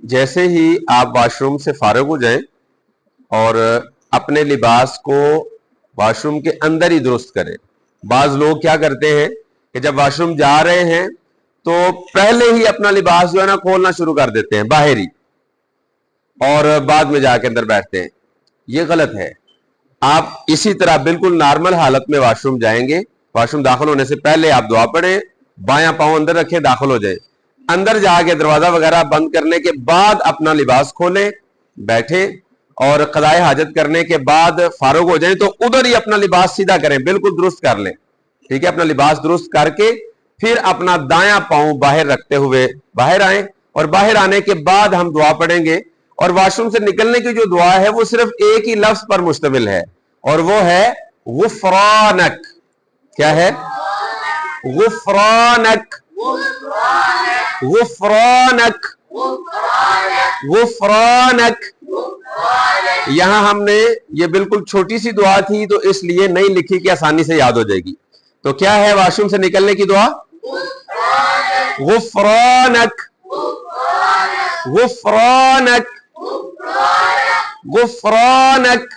जैसे ही आप वॉशरूम से फारिग हो जाएं और अपने लिबास को वॉशरूम के अंदर ही दुरुस्त करें। बाज लोग क्या करते हैं कि जब वॉशरूम जा रहे हैं तो पहले ही अपना लिबास जो है ना खोलना शुरू कर देते हैं बाहर ही, और बाद में जाके अंदर बैठते हैं। ये गलत है। आप इसी तरह बिल्कुल नॉर्मल हालत में वॉशरूम जाएंगे, वॉशरूम दाखिल होने से पहले आप दुआ पढ़ें, बायां पांव अंदर रखें, दाखिल हो जाए, अंदर जाके दरवाजा वगैरह बंद करने के बाद अपना लिबास खोलें, बैठे और कदाए हाजत करने के बाद फारूक हो जाए तो उधर ही अपना लिबास सीधा करें, बिल्कुल दुरुस्त कर लें। ठीक है, अपना लिबास दुरुस्त करके फिर अपना दायां पांव बाहर रखते हुए बाहर आए, और बाहर आने के बाद हम दुआ पढ़ेंगे। और वॉशरूम से निकलने की जो दुआ है वो सिर्फ एक ही लफ्ज पर मुश्तमिल है, और वो है गुफरानक। क्या है? गुफरानक, गुफरानक, गुफरानक। यहां हमने ये बिल्कुल छोटी सी दुआ थी तो इसलिए नहीं लिखी कि आसानी से याद हो जाएगी। तो क्या है वॉशरूम से निकलने की दुआ? गुफरानक, गुफरानक, गुफरानक।